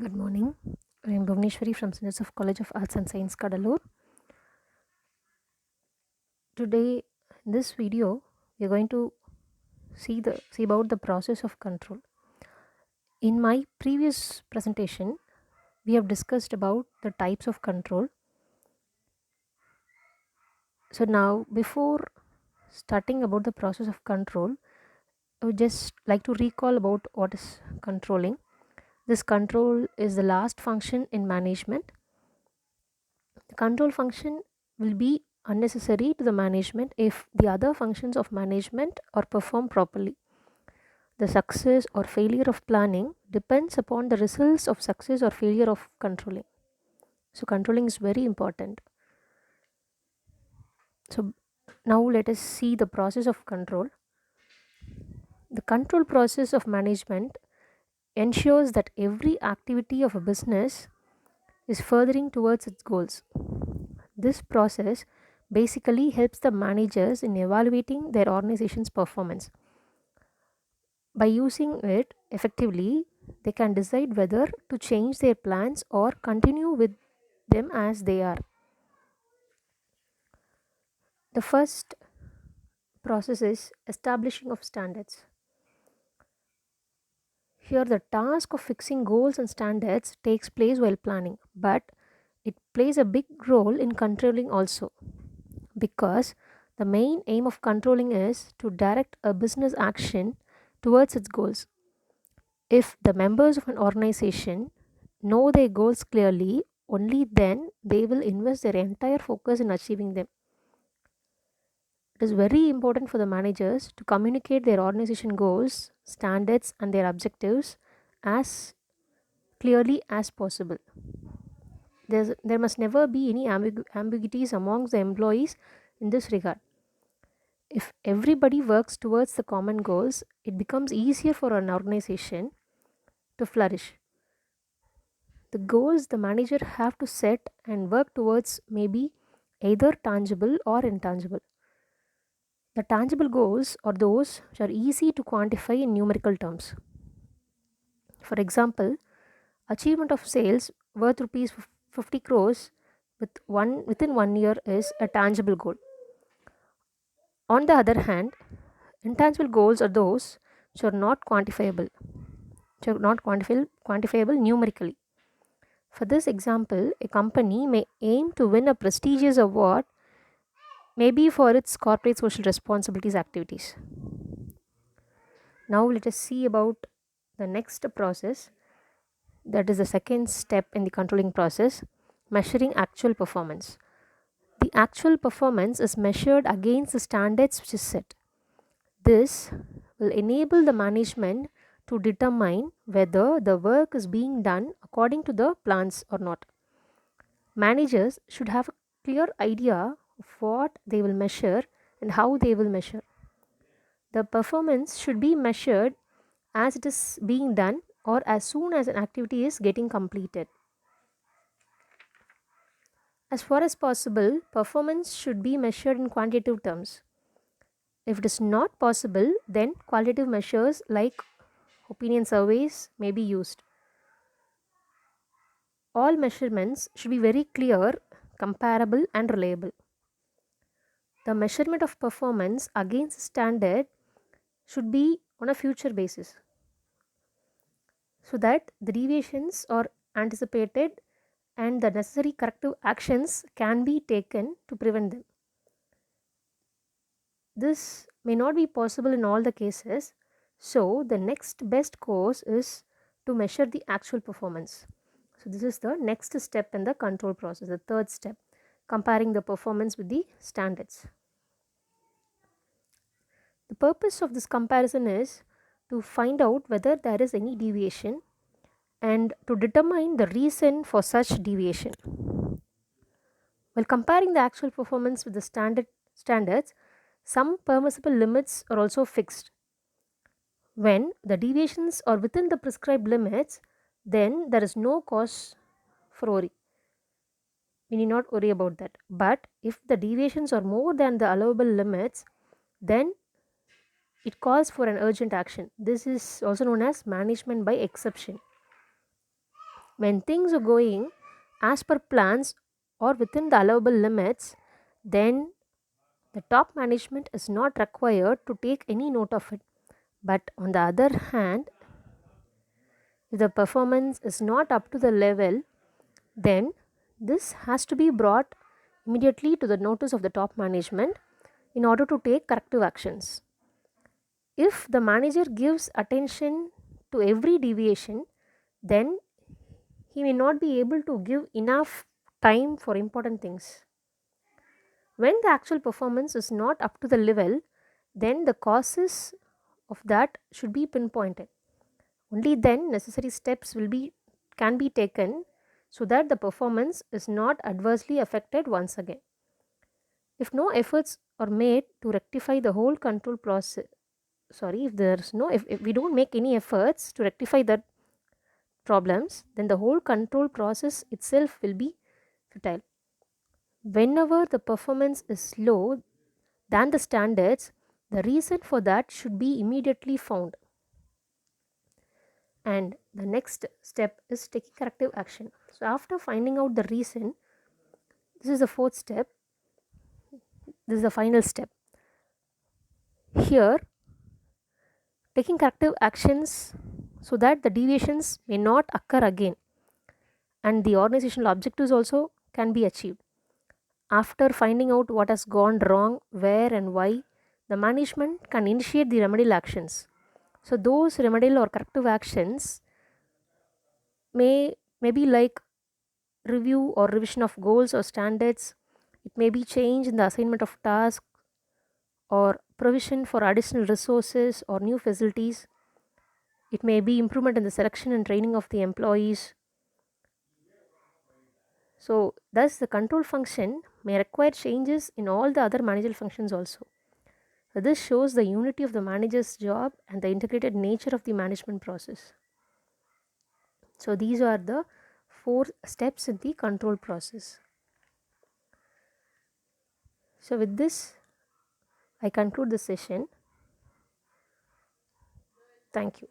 Good morning. I am Bhuvaneshwari from St. Joseph College of Arts and Science, Kadalur. Today, in this video, we are going to see about the process of control. In my previous presentation, we have discussed about the types of control. So now, before starting about the process of control, I would just like to recall about what is controlling. This control is the last function in management. The control function will be unnecessary to the management if the other functions of management are performed properly. The success or failure of planning depends upon the results of success or failure of controlling. So, controlling is very important. So, now let us see the process of control. The control process of management ensures that every activity of a business is furthering towards its goals. This process basically helps the managers in evaluating their organization's performance. By using it effectively, they can decide whether to change their plans or continue with them as they are. The first process is establishing of standards. Here, the task of fixing goals and standards takes place while planning, but it plays a big role in controlling also, because the main aim of controlling is to direct a business action towards its goals. If the members of an organization know their goals clearly, only then they will invest their entire focus in achieving them. It is very important for the managers to communicate their organization goals, standards, and their objectives as clearly as possible. There must never be any ambiguities amongst the employees in this regard. If everybody works towards the common goals, it becomes easier for an organization to flourish. The goals the manager have to set and work towards may be either tangible or intangible. The tangible goals are those which are easy to quantify in numerical terms. For example, achievement of sales worth rupees 50 crores within 1 year is a tangible goal. On the other hand, intangible goals are those which are not quantifiable numerically. For this example, a company may aim to win a prestigious award, maybe for its corporate social responsibilities activities. Now let us see about the next process, that is the second step in the controlling process, measuring actual performance. The actual performance is measured against the standards which is set. This will enable the management to determine whether the work is being done according to the plans or not. Managers should have a clear idea of what they will measure and how they will measure. The performance should be measured as it is being done or as soon as an activity is getting completed. As far as possible, performance should be measured in quantitative terms. If it is not possible, then qualitative measures like opinion surveys may be used. All measurements should be very clear, comparable, and reliable. The measurement of performance against standard should be on a future basis so that the deviations are anticipated and the necessary corrective actions can be taken to prevent them. This may not be possible in all the cases, so the next best course is to measure the actual performance. So this is the next step in the control process, the third step, comparing the performance with the standards. The purpose of this comparison is to find out whether there is any deviation and to determine the reason for such deviation. While comparing the actual performance with the standards, some permissible limits are also fixed. When the deviations are within the prescribed limits, then there is no cause for worry. We need not worry about that. But if the deviations are more than the allowable limits, then it calls for an urgent action. This is also known as management by exception. When things are going as per plans or within the allowable limits, then the top management is not required to take any note of it. But on the other hand, if the performance is not up to the level, then this has to be brought immediately to the notice of the top management in order to take corrective actions. If the manager gives attention to every deviation, then he may not be able to give enough time for important things. When the actual performance is not up to the level, then the causes of that should be pinpointed. Only then necessary steps can be taken so that the performance is not adversely affected once again. If no efforts are made to rectify the whole control process, if there's no if we don't make any efforts to rectify the problems, then the whole control process itself will be futile. Whenever the performance is low than the standards, the reason for that should be immediately found. And the next step is taking corrective action. So, after finding out the reason, this is the fourth step, this is the final step. Here, taking corrective actions so that the deviations may not occur again and the organizational objectives also can be achieved. After finding out what has gone wrong, where and why, the management can initiate the remedial actions. So, those remedial or corrective actions may be like review or revision of goals or standards. It may be change in the assignment of tasks or provision for additional resources or new facilities. It may be improvement in the selection and training of the employees. So, thus the control function may require changes in all the other managerial functions also. So this shows the unity of the manager's job and the integrated nature of the management process. So these are the 4 steps in the control process. So with this, I conclude the session. Thank you.